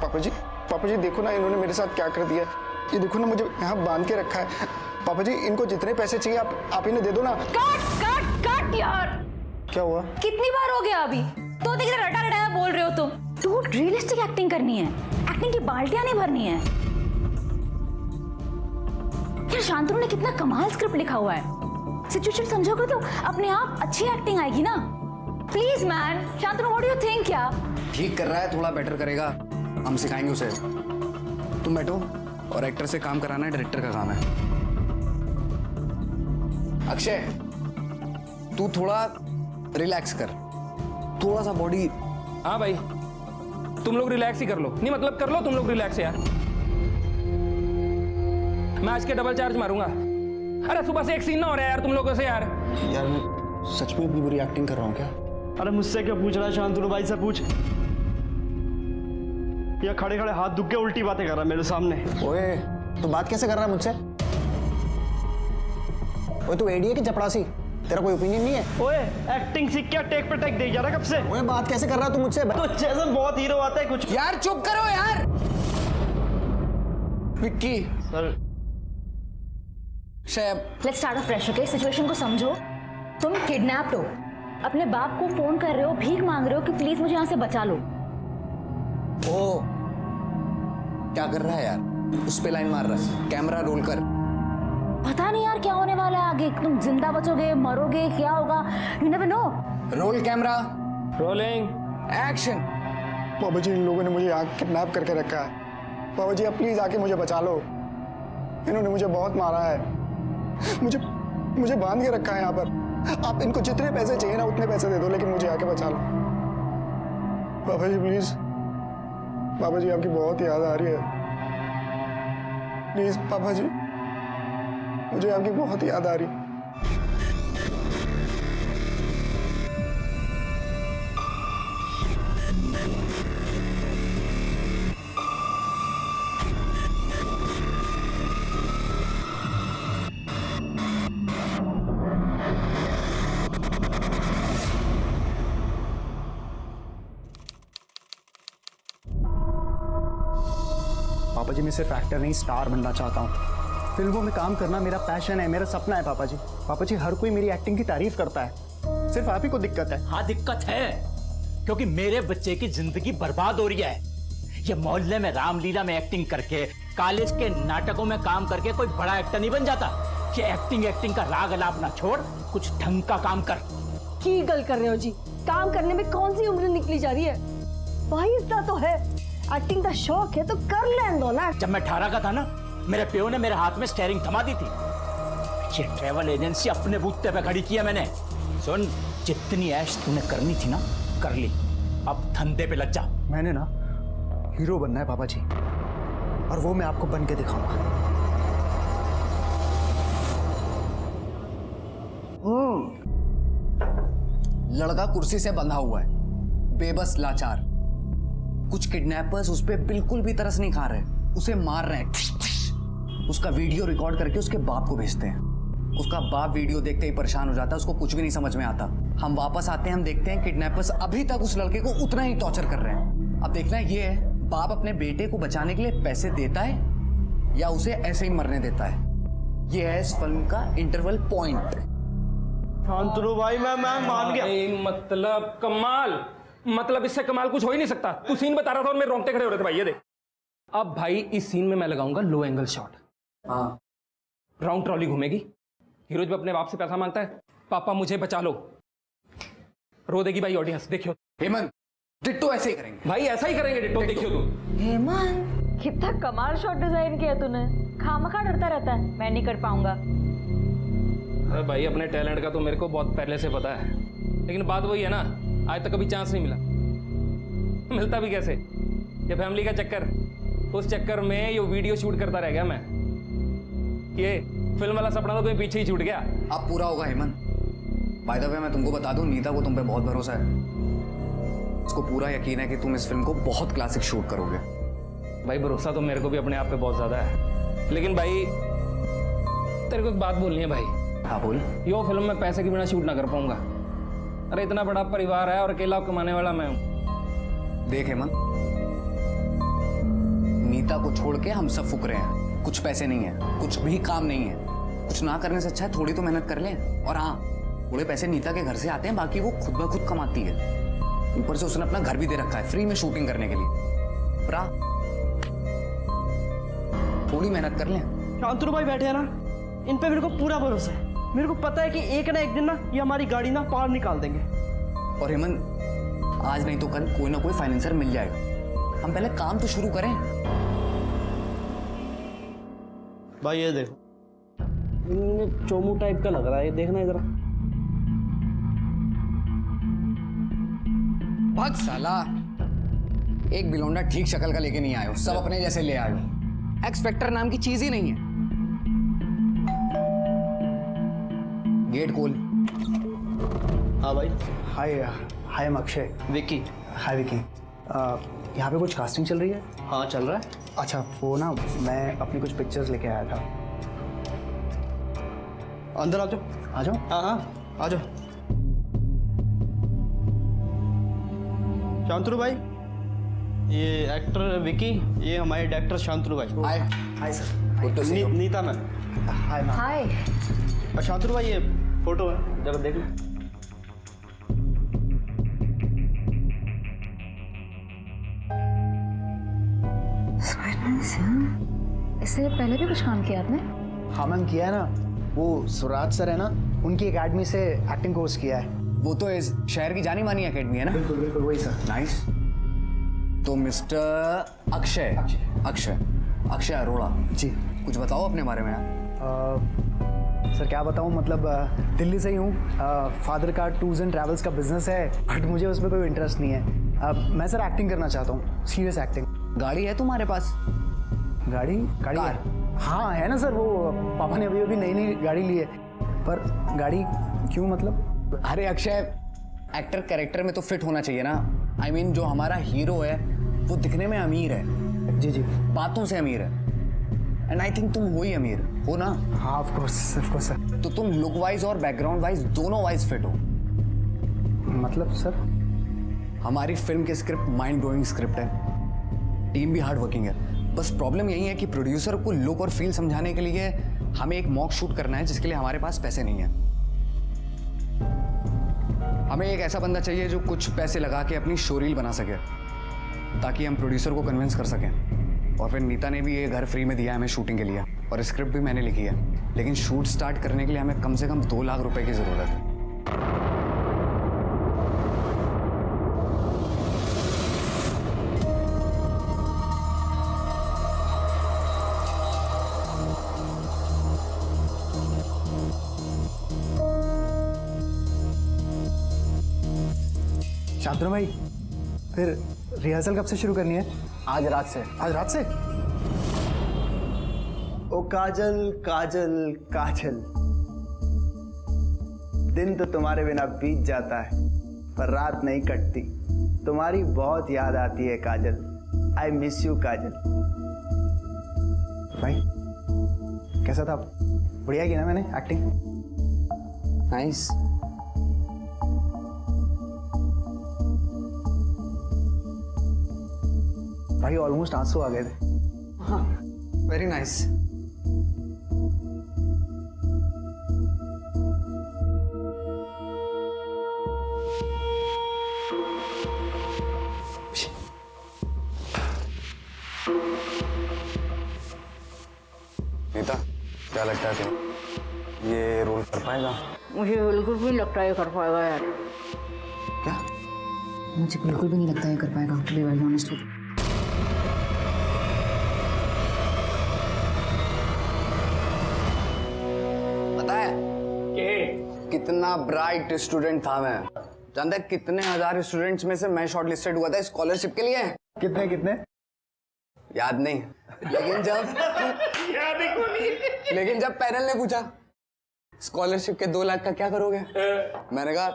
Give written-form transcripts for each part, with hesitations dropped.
पापा जी देखो ना इन्होंने मेरे साथ क्या कर दिया। ये देखो ना मुझे यहाँ बांध के रखा है। पापा जी इनको जितने पैसे चाहिए आप इन्हें दे दो ना। काट यार। क्या हुआ? कितनी बार हो गया अभी? तो देखिए रटा रटाया बोल रहे हो तुम। तो रियलिस्टिक एक्टिंग करनी है, एक्टिंग की बाल्टियां नहीं भरनी है। यार शांतनु ने कितना कमाल स्क्रिप्ट लिखा हुआ है। सिचुएशन समझोगे तो अपने आप अच्छी एक्टिंग आएगी ना। Please man, Shantanu what do you think? क्या ठीक कर रहा है, थोड़ा बेटर करेगा, हम सिखाएंगे उसे। तुम बैठो, और एक्टर से काम कराना डायरेक्टर का काम है। अक्षय तू थोड़ा रिलैक्स कर, थोड़ा सा बॉडी। हाँ भाई तुम लोग रिलैक्स ही कर लो। नहीं मतलब कर लो तुम लोग रिलैक्स यार। मैं आज के डबल चार्ज मारूंगा। अरे सुबह से एक सीन ना हो रहा है यार तुम लोगों से यार। यार मैं सच में इतनी बुरी एक्टिंग कर रहा हूँ क्या? अरे मुझसे क्या पूछ रहा है शांतनु भाई से पूछ। या खड़े खड़े हाथ दुख के उल्टी बातें कर रहा है मेरे सामने। ओए तो बात कैसे कर रहा है मुझसे? ओए तू एडी है कि चपरासी? तेरा कोई ओपिनियन नहीं है? ओए एक्टिंग सीख क्या टेक पे टेक दे जा रहा कब से? ओए बात कैसे कर रहा है तू मुझसे? तो जैसे बहुत हीरो आता है कुछ। यार चुप करो यार। Vicky sir let's start fresh. Okay situation को समझो। तुम किडनैप्ड हो, अपने बाप को फोन कर रहे हो, भीख मांग रहे हो कि प्लीज मुझे यहाँ से बचा लो। ओ क्या कर रहा है यार? उस पे लाइन मार रहा है। कैमरा रोल कर। पता नहीं यार क्या होने वाला है आगे। तुम जिंदा बचोगे, मरोगे, क्या होगा, you never know. Roll camera, rolling action. पापा जी इन लोगों ने मुझे यहाँ किडनैप करके रखा है। पापा जी आप प्लीज आके मुझे बचा लो। इन्होंने मुझे बहुत मारा है, मुझे बांध के रखा है यहाँ पर। आप इनको जितने पैसे चाहिए ना उतने पैसे दे दो, लेकिन मुझे आके बचा लो। पापा जी प्लीज, पापा जी आपकी बहुत याद आ रही है। प्लीज पापा जी, मुझे आपकी बहुत याद आ रही है। पापा जी मैं सिर्फ एक्टर नहीं स्टार बनना चाहता हूँ। फिल्मों में काम करना मेरा पैशन है, मेरा सपना है पापा जी। पापा जी हर कोई मेरी एक्टिंग की तारीफ करता है, सिर्फ आप ही को दिक्कत है। हाँ दिक्कत है, क्योंकि मेरे बच्चे की जिंदगी बर्बाद हो रही है। ये मोहल्ले में रामलीला में एक्टिंग करके, कॉलेज के नाटकों में काम करके कोई बड़ा एक्टर नहीं बन जाता। ये एक्टिंग का राग अलाप ना छोड़, कुछ ढंग का काम कर। की गल कर रहे हो जी? काम करने में कौन सी उम्र निकली जा रही है भाई? इतना तो है, एक्टिंग का शौक है तो कर लें दो ना। जब मैं 18 का था ना, मेरे प्यो ने मेरे हाथ में स्टीयरिंग थमा दी थी। ये ट्रेवल एजेंसी अपने बूते पे खड़ी किया मैंने। सुन, जितनी ऐश तूने करनी थी ना कर ली, अब धंधे पे लग जा। मैंने ना हीरो बनना है पापा जी, और वो मैं आपको बन के दिखाऊंगा। लड़का कुर्सी से बंधा हुआ है, बेबस लाचार। कुछ किडनैपर्स उस पे बिल्कुल भी तरस नहीं खा रहे, उसे मार रहे हैं। उसका वीडियो रिकॉर्ड करके उसके बाप को भेजते हैं। उसका बाप वीडियो देखते ही परेशान हो जाता है, उसको कुछ भी नहीं समझ में आता। हम वापस आते हैं, हम देखते हैं किडनैपर्स अभी तक उस लड़के को उतना ही टॉर्चर कर रहे हैं। अब देखना ये है, बाप अपने बेटे को बचाने के लिए पैसे देता है या उसे ऐसे ही मरने देता है। ये है इस फिल्म का इंटरवल पॉइंट। शांतनु भाई मैं मान गया। मतलब कमाल, मतलब इससे कमाल कुछ हो ही नहीं सकता। तू सीन बता रहा था और मेरे रोंगटे खड़े हो रहे थे भाई। ये देख, अब भाई इस सीन में मैं लगाऊंगा लो एंगल शॉट। हाँ राउंड ट्रॉली घूमेगी, हीरो जब अपने बाप से पैसा मांगता है, पापा मुझे बचा लो, रो देगी भाई ऑडियंस। देखियो हेमंत, डिट्टो ऐसे ही करेंगे भाई, ऐसा ही करेंगे डिट्टो। देखियो तू। हेमंत कितना कमाल शॉट डिजाइन किया तूने। खामखा डरता रहता है मैं नहीं कर पाऊंगा। अरे भाई अपने टैलेंट का तो मेरे को बहुत पहले से पता है, लेकिन बात वही है ना, आज तक कभी चांस नहीं मिलता भी कैसे? ये फैमिली का चक्कर, उस चक्कर में ये वीडियो शूट करता रह गया मैं। ये फिल्म वाला सपना तो कहीं पीछे ही छूट गया। अब पूरा होगा हेमंत। बाय द वे मैं तुमको बता दूं, नीता को तुम पे बहुत भरोसा है। उसको पूरा यकीन है कि तुम इस फिल्म को बहुत क्लासिक शूट करोगे। भाई भरोसा तो मेरे को भी अपने आप पे बहुत ज्यादा है, लेकिन भाई तेरे को एक बात बोलनी है भाई। हाँ बोल। यो फिल्म में पैसे के बिना शूट ना कर पाऊंगा। अरे इतना बड़ा परिवार है और अकेला कमाने वाला मैं हूं। देख हेमंत, नीता को छोड़ के हम सब फुक रहे हैं। कुछ पैसे नहीं है, कुछ भी काम नहीं है। कुछ ना करने से अच्छा है थोड़ी तो मेहनत कर लें। और हाँ, थोड़े पैसे नीता के घर से आते हैं, बाकी वो खुद ब खुद कमाती है। ऊपर से उसने अपना घर भी दे रखा है फ्री में शूटिंग करने के लिए। ब्रा, थोड़ी मेहनत कर लें। शांतनु भाई बैठे हैं ना, इन पे मेरे को पूरा भरोसा है। मेरे को पता है कि एक ना एक दिन ना ये हमारी गाड़ी ना पार निकाल देंगे। और हेमंत, आज नहीं तो कल कोई ना कोई फाइनेंसर मिल जाएगा। हम पहले काम तो शुरू करें। भाई ये देखो, इनमें चोमू टाइप का लग रहा है, ये देखना इधर। भाग साला, एक बिलोंडा ठीक शक्ल का लेके नहीं आयो, सब अपने जैसे ले आयो। एक्स फैक्टर नाम की चीज ही नहीं है। गेट खोल। हाँ भाई। हाय हाय अक्षय। विकी। हाय विकी। यहाँ पे कुछ कास्टिंग चल रही है? हाँ चल रहा है। अच्छा, वो ना मैं अपनी कुछ पिक्चर्स लेके आया था। अंदर आ जाओ। आ जाओ। हाँ हाँ आ जाओ। शांतनु भाई, ये एक्टर विकी, ये हमारे डायरेक्टर शांतनु भाई। Hi. Hi sir. Good to see you. Neeta ma'am. Hi ma'am. Hi. और शांतनु भाई, ये फोटो है, जरा देख लो। इससे पहले भी कुछ काम किया आपने? हाँ मैम, किया है ना। वो स्वराज सर है ना, उनकी एकेडमी से एक्टिंग कोर्स किया है। वो तो इस शहर की जानी मानी एकेडमी है ना? बिल्कुल बिल्कुल वही सर। नाइस। तो मिस्टर अक्षय अक्षय अक्षय अरोड़ा जी। कुछ बताओ अपने बारे में यार। सर क्या बताऊँ, मतलब दिल्ली से ही हूँ। फादर का टूर्स एंड ट्रैवल्स का बिजनेस है, बट मुझे उसमें कोई इंटरेस्ट नहीं है। मैं सर एक्टिंग करना चाहता हूँ, सीरियस एक्टिंग। गाड़ी है तुम्हारे पास? गाड़ी गाड़ी कार? हाँ है ना सर, वो पापा ने अभी अभी नई नई गाड़ी ली है। पर गाड़ी क्यों मतलब? अरे अक्षय, एक्टर कैरेक्टर में तो फिट होना चाहिए ना। I mean, जो हमारा हीरो है वो दिखने में अमीर है, जी जी। बातों से अमीर है। एंड आई थिंक तुम हो ही अमीर हो ना? हाँ ऑफ कोर्स सर। तो तुम लुक वाइज और बैकग्राउंड वाइज दोनों वाइज फिट हो। मतलब सर? हमारी फिल्म की स्क्रिप्ट माइंड ब्लोइंग स्क्रिप्ट है, टीम भी हार्ड वर्किंग है। बस प्रॉब्लम यही है कि प्रोड्यूसर को लुक और फील समझाने के लिए हमें एक मॉक शूट करना है, जिसके लिए हमारे पास पैसे नहीं है। हमें एक ऐसा बंदा चाहिए जो कुछ पैसे लगा के अपनी शो रील बना सके, ताकि हम प्रोड्यूसर को कन्विंस कर सकें। और फिर नीता ने भी ये घर फ्री में दिया है हमें शूटिंग के लिए, और स्क्रिप्ट भी मैंने लिखी है। लेकिन शूट स्टार्ट करने के लिए हमें कम से कम 2 लाख रुपए की ज़रूरत है। शांतनु भाई, फिर रिहर्सल कब से शुरू करनी है? आज रात से। आज रात से? ओ काजल काजल काजल, दिन तो तुम्हारे बिना बीत जाता है, पर रात नहीं कटती। तुम्हारी बहुत याद आती है काजल। आई मिस यू काजल। भाई कैसा था? बढ़िया की ना मैंने एक्टिंग? नाइस। भाई ऑलमोस्ट आंसू आ गए थे। हाँ, वेरी नाइस। नीता, क्या लगता है तुम्हें ये रोल कर पाएगा? मुझे बिल्कुल भी लगता है कर पाएगा यार। क्या? मुझे बिल्कुल भी नहीं लगता है कर पाएगा, to be very honest with you. पता है कितना ब्राइट स्टूडेंट था मैं? जानते हैं कितने हजार स्टूडेंट्स में से मैं शॉर्ट लिस्टेड हुआ था स्कॉलरशिप के लिए? कितने कितने? याद नहीं, लेकिन जब पैनल ने पूछा स्कॉलरशिप के 2 लाख का क्या करोगे, मैंने कहा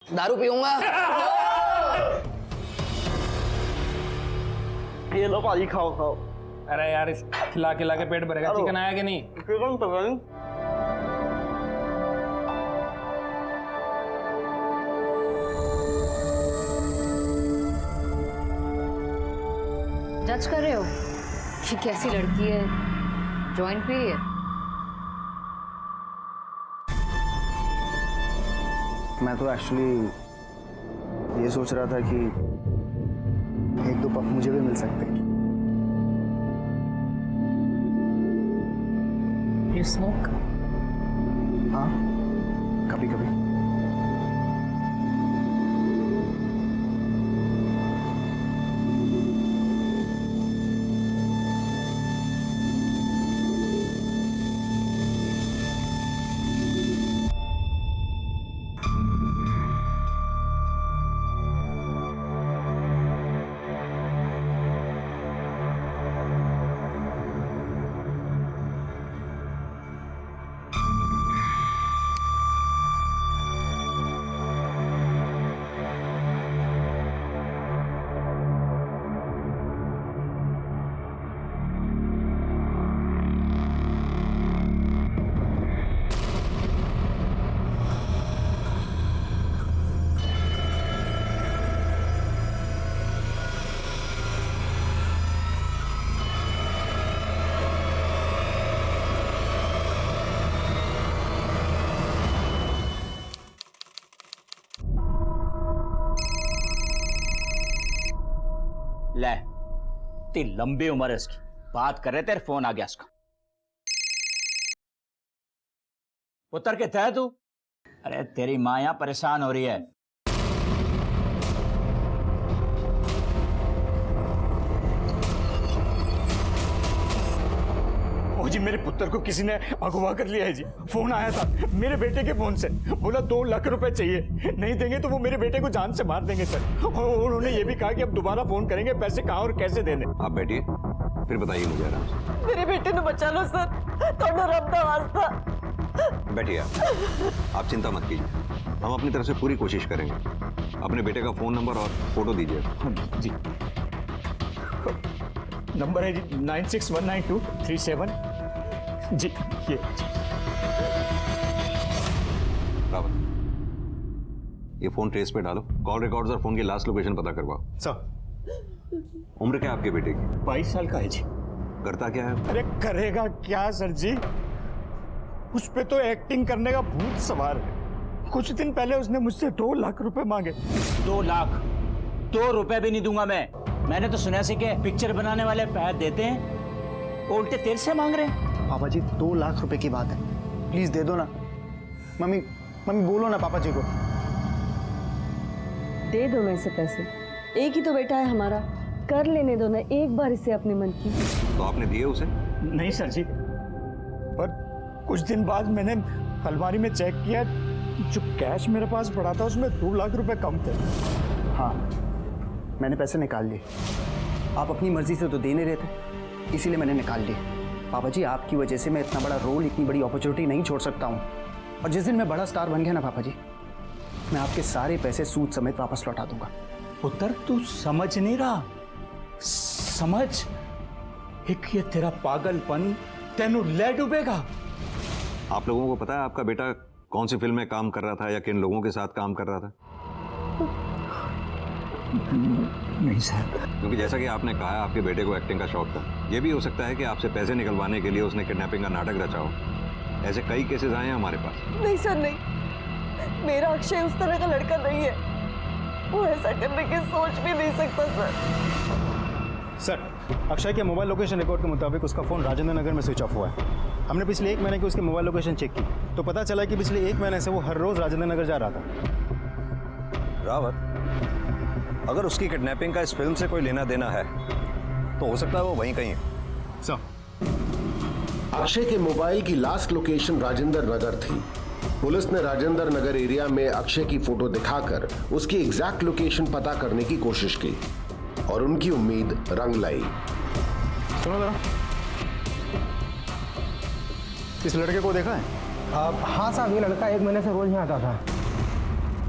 दारू पीऊंगा। ये लो भाजी, खाओ खाओ। अरे यार, इस खिला खिला के पेट भरेगा। चिकन आया कि नहीं? चिकन पता नहीं। जज कर रहे हो कि कैसी लड़की है? Joint period? मैं तो एक्चुअली ये सोच रहा था कि एक दो पफ मुझे भी मिल सकते हैं। You smoke? हाँ, कभी कभी। ले, इतनी लंबी उम्र है इसकी, बात कर रहे तेरे फोन आ गया इसका। पुत्र कितना है तू? अरे तेरी माँ यहाँ परेशान हो रही है। ओ जी, मेरे पुत्र को किसी ने अगवा कर लिया है जी। फोन आया था मेरे बेटे के फोन से, बोला 2 लाख रुपए चाहिए, नहीं देंगे तो वो मेरे बेटे को जान से मार देंगे सर। और उन्होंने ये भी कहा कि अब दोबारा फोन करेंगे, पैसे कहाँ और कैसे देने। आप बैठिए, फिर बताइए मुझे आराम से। मेरे बेटे ने बचा लो सर, थोड़ा रब दा वास्ता। बैठिए आप चिंता मत कीजिए, हम अपनी तरफ से पूरी कोशिश करेंगे। अपने बेटे का फोन नंबर और फोटो दीजिए। जी, नंबर है जी 96192337 जी। ये रावत, ये फोन ट्रेस पे डालो, कॉल रिकॉर्ड्स और फोन की लास्ट लोकेशन पता करवाओ। सर, उम्र क्या आपके बेटे की? 22 साल का है जी। करता क्या है? अरे करेगा क्या सर जी, उस पे तो एक्टिंग करने का भूत सवार है। कुछ दिन पहले उसने मुझसे 2 लाख रुपए मांगे। 2 लाख? 2 रुपए भी नहीं दूंगा मैं। मैंने तो सुना सी के पिक्चर बनाने वाले पैसे देते हैं, उल्टे तेरे से मांग रहे हैं। पापा जी 2 लाख रुपए की बात है, प्लीज दे दो ना। मम्मी बोलो ना पापा जी को। दे दो ना इसे पैसे, एक ही तो बेटा है हमारा, कर लेने दो ना एक बार इसे अपने मन की। तो आपने दिए उसे? नहीं सर जी, पर कुछ दिन बाद मैंने अलमारी में चेक किया, जो कैश मेरे पास पड़ा था उसमें 2 लाख रुपए कम थे। हाँ, मैंने पैसे निकाल लिए। आप अपनी मर्जी से तो दे नहीं रहे थे, इसीलिए मैंने निकाल लिए। पापा जी, आपकी वजह से मैं इतना बड़ा रोल, इतनी बड़ी अपॉर्चुनिटी नहीं छोड़ सकता हूँ। और जिस दिन मैं बड़ा स्टार बन गया ना पापा जी, मैं आपके सारे पैसे सूद समेत वापस लौटा दूंगा। पुत्र तू समझ नहीं रहा, समझ, एक ये तेरा पागलपन तेनू ले डूबेगा। आप लोगों को पता है आपका बेटा कौन सी फिल्म में काम कर रहा था या किन लोगों के साथ काम कर रहा था? नहीं सर। क्योंकि जैसा कि आपने कहा आपके बेटे को एक्टिंग का शौक था, ये भी हो सकता है कि आपसे पैसे निकलवाने के लिए उसने किडनैपिंग का नाटक रचा हो। ऐसे कई केसेस आए हैं हमारे पास। नहीं सर नहीं, मेरा अक्षय उस तरह का लड़का नहीं है, वो ऐसा करने की सोच भी नहीं सकता सर। सर, अक्षय के मोबाइल लोकेशन रिकॉर्ड के मुताबिक उसका फ़ोन राजेंद्र नगर में स्विच ऑफ हुआ है। हमने पिछले 1 महीने की उसके मोबाइल लोकेशन चेक की, तो पता चला कि पिछले 1 महीने से वो हर रोज़ राजेंद्र नगर जा रहा था। रावत, अगर उसकी किडनैपिंग का इस फिल्म से कोई लेना देना है तो हो सकता है वो वहीं कहीं है। सर, अक्षय के मोबाइल की लास्ट लोकेशन राजेंद्र नगर थी। पुलिस ने राजेंद्र नगर एरिया में अक्षय की फोटो दिखाकर उसकी एग्जैक्ट लोकेशन पता करने की कोशिश की और उनकी उम्मीद रंग लाई। सुनो जरा, इस लड़के को देखा है? हाँ साहब, ये लड़का 1 महीने से रोज यहाँ आता था।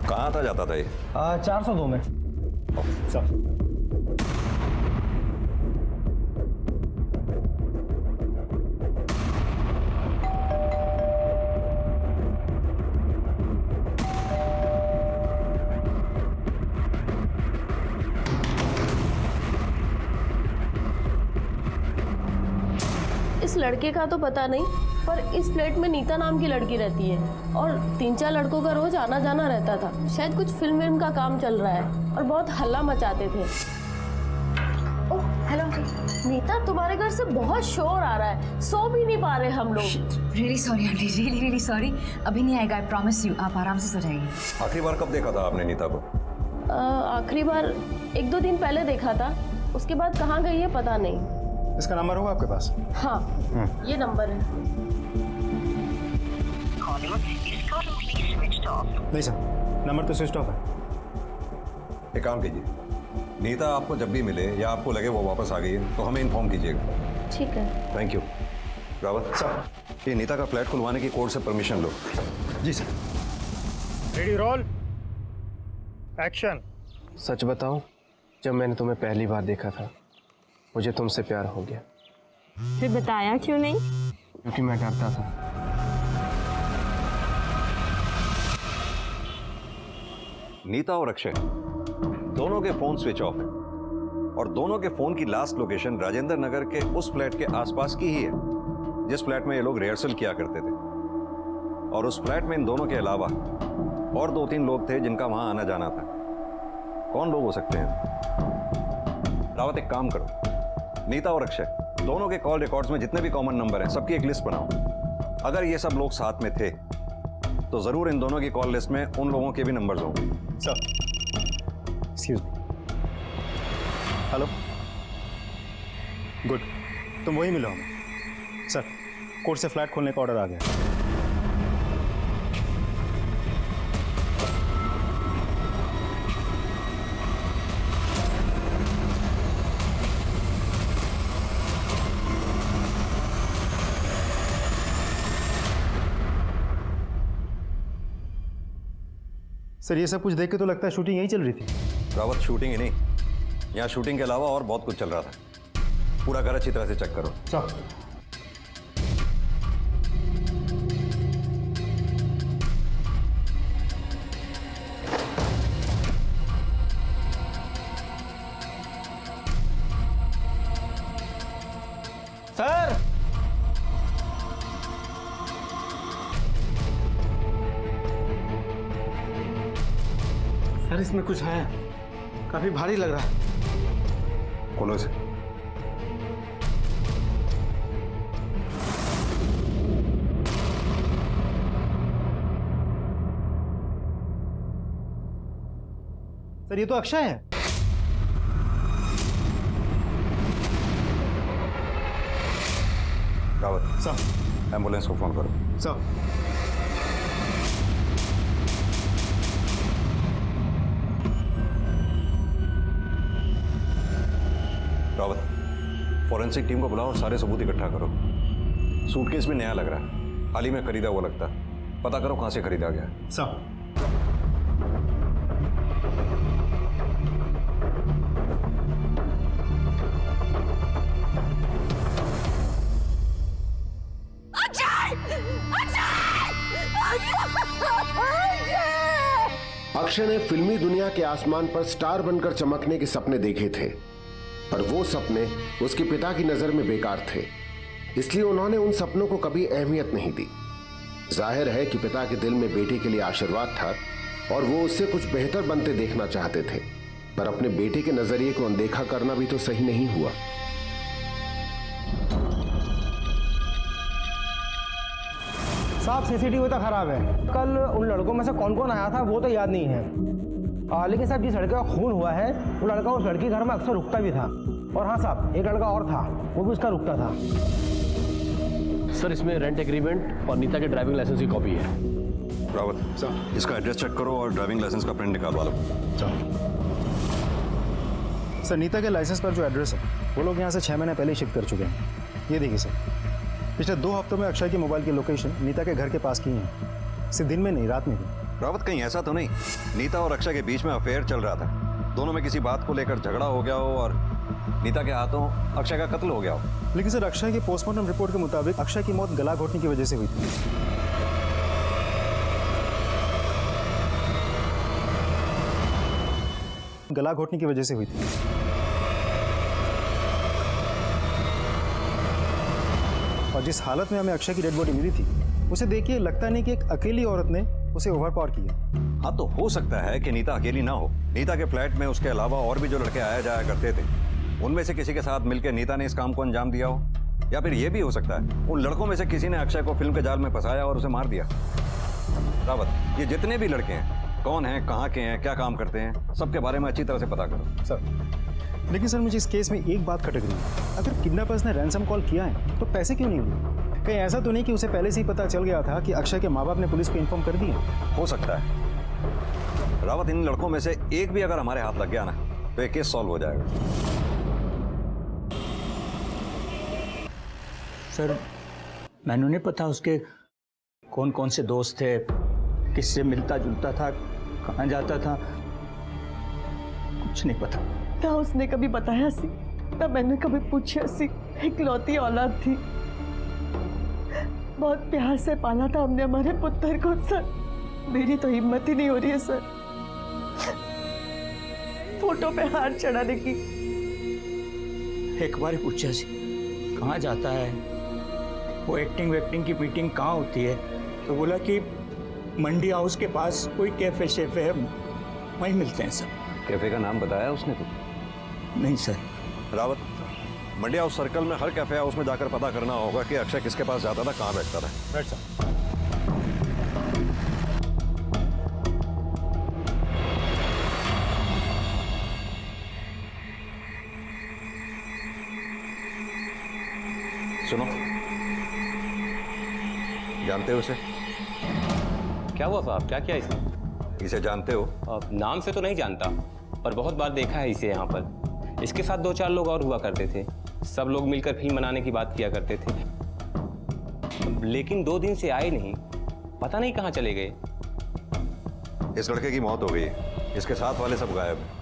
कहाँ था जाता था ये? 402 में। सर, लड़के का तो पता नहीं, पर इस फ्लैट में नीता नाम की लड़की रहती है और 3-4 लड़कों का रोज आना जाना रहता था। शायद कुछ फिल्म का काम चल रहा है और बहुत हल्ला मचाते थे। ओह हेलो नीता, तुम्हारे घर से बहुत शोर आ रहा है, सो भी नहीं पा रहे हम लोग। Really sorry aunty, really sorry. अभी नहीं आएगा, आई प्रॉमिस यू। आप आराम से सो जाइए। आखिरी बार कब देखा था आपने नीता को? आखिरी बार 1-2 दिन पहले देखा था, उसके बाद कहाँ गई है पता नहीं। इसका नंबर होगा आपके पास? हाँ ये नंबर है। नहीं सर, नंबर तो स्विच ऑफ है। एक काम कीजिए, नीता आपको जब भी मिले या आपको लगे वो वापस आ गई है तो हमें इन्फॉर्म कीजिएगा। ठीक है। Thank you. रावत सर, ये नीता का फ्लैट खुलवाने की कोर्ट से परमिशन लो। जी सर। Ready roll action. सच बताऊं, जब मैंने तुम्हें पहली बार देखा था मुझे तुमसे प्यार हो गया। फिर बताया क्यों नहीं? क्योंकि मैं डरता था। नीता और अक्षय दोनों के फोन स्विच ऑफ है और दोनों के फोन की लास्ट लोकेशन राजेंद्र नगर के उस फ्लैट के आसपास की ही है जिस फ्लैट में ये लोग रिहर्सल किया करते थे। और उस फ्लैट में इन दोनों के अलावा और 2-3 लोग थे जिनका वहां आना जाना था। कौन लोग हो सकते हैं? रावत एक काम करो, नीता और अक्षय दोनों के कॉल रिकॉर्ड्स में जितने भी कॉमन नंबर हैं सबकी एक लिस्ट बनाओ। अगर ये सब लोग साथ में थे तो जरूर इन दोनों की कॉल लिस्ट में उन लोगों के भी नंबर्स होंगे। Sir excuse me. Hello, good, तुम वही मिलो हमें। सर, कोर्ट से फ्लैट खोलने का ऑर्डर आ गया। सर, ये सब कुछ देख के तो लगता है शूटिंग यहीं चल रही थी। रावत, शूटिंग ही नहीं, यहाँ शूटिंग के अलावा और बहुत कुछ चल रहा था। पूरा घर अच्छी तरह से चेक करो। सर, सर, सर इसमें कुछ है, काफी भारी लग रहा है। खोलो इसे। सर, ये तो अक्षय है। रावत, सर, एम्बुलेंस को फोन करो। सर, रावत, फॉरेंसिक टीम को बुलाओ और सारे सबूत इकट्ठा करो। सूटकेस भी नया लग रहा है, हाल ही में खरीदा हुआ लगता है। पता करो कहां से खरीदा गया। सर। अक्षय ने फिल्मी दुनिया के आसमान पर स्टार बनकर चमकने के सपने देखे थे, पर वो सपने उसके पिता की नजर में बेकार थे, इसलिए उन्होंने उन सपनों को कभी अहमियत नहीं दी। जाहिर है कि पिता के दिल में बेटे के लिए आशीर्वाद था और वो उससे कुछ बेहतर बनते देखना चाहते थे, पर अपने बेटे के नजरिए को अनदेखा करना भी तो सही नहीं हुआ। साहब, सीसीटीवी तो खराब है। कल उन लड़कों में से कौन कौन आया था वो तो याद नहीं है, लेकिन साहब जिस लड़के का खून हुआ है वो लड़का उस लड़की घर में अक्सर रुकता भी था। और हाँ साहब, एक लड़का और था, वो भी उसका रुकता था। सर, इसमें रेंट एग्रीमेंट और नीता के ड्राइविंग लाइसेंस की कॉपी है। रावत, सर, इसका एड्रेस चेक करो और ड्राइविंग लाइसेंस का प्रिंट निकालवा लो। सर, नीता के लाइसेंस पर जो एड्रेस है वो लोग यहाँ से 6 महीने पहले ही शिफ्ट कर चुके हैं। ये देखिए सर, पिछले 2 हफ्तों में अक्षय की मोबाइल की लोकेशन नीता के घर के पास की है, सिर्फ दिन में नहीं, रात में भी। रावत, कहीं ऐसा तो नहीं नीता और अक्षय के बीच में अफेयर चल रहा था, दोनों में किसी बात को लेकर झगड़ा हो गया हो और नीता के हाथों अक्षय का कत्ल हो गया हो? लेकिन सर, अक्षय की पोस्टमार्टम रिपोर्ट के मुताबिक अक्षय की मौत गला घोटने की वजह से हुई थी। गला घोटने की वजह से हुई थी। और जिस हालत में हमें अक्षय की डेड बॉडी मिली थी, उसे देखिए लगता नहीं कि एक अकेली औरत ने उसे ओवरपावर किया। हाँ, तो हो सकता है कि नीता अकेली ना हो। नीता के फ्लैट में उसके अलावा और भी जो लड़के आया जाया करते थे, उनमें से किसी के साथ मिलकर नीता ने इस काम को अंजाम दिया हो। या फिर यह भी हो सकता है उन लड़कों में से किसी ने अक्षय को फिल्म के जाल में फंसाया और उसे मार दिया। रावत, ये जितने भी लड़के हैं, कौन हैं, कहाँ के हैं, क्या काम करते हैं, सबके बारे में अच्छी तरह से पता करो। सर, लेकिन सर मुझे इस केस में एक बात खटक रही है। अगर किडनैपर्स ने रैंसम कॉल किया है तो पैसे क्यों नहीं लिए? कहीं ऐसा तो नहीं कि उसे पहले से ही पता चल गया था कि अक्षय के माँ बाप ने पुलिस को इन्फॉर्म कर दिया? हो सकता है रावत, इन लड़कों में से एक भी अगर हमारे हाथ लग गया ना तो ये केस सॉल्व हो जाएगा। सर, मैंने नहीं पता उसके कौन कौन से दोस्त थे, किससे मिलता जुलता था, कहाँ जाता था, कुछ नहीं पता। ना उसने कभी बताया सी, ना मैंने कभी पूछा सी। इकलौती औलाद थी, बहुत प्यार से पाला था हमने हमारे पुत्र को। सर, मेरी तो हिम्मत ही नहीं हो रही है सर फोटो पे हार चढ़ाने की। एक बार ही पूछा सी कहाँ जाता है, वो एक्टिंग की मीटिंग कहाँ होती है, तो बोला कि मंडी हाउस के पास कोई कैफे शेफे है, वहीं मिलते हैं सर। कैफे का नाम बताया उसने कुछ? नहीं सर। रावत, मंडी हाउस सर्कल में हर कैफे हाउस में जाकर पता करना होगा कि अक्षय किसके पास जाता था, कहाँ बैठता था। Right sir. सुनो, जानते हो उसे? क्या हुआ साहब, क्या किया इसने? इसे जानते हो? नाम से तो नहीं जानता, पर बहुत बार देखा है इसे यहाँ पर। इसके साथ 2-4 लोग और हुआ करते थे। सब लोग मिलकर फिल्म बनाने की बात किया करते थे, लेकिन 2 दिन से आए नहीं, पता नहीं कहाँ चले गए। इस लड़के की मौत हो गई, इसके साथ वाले सब गायब हैं।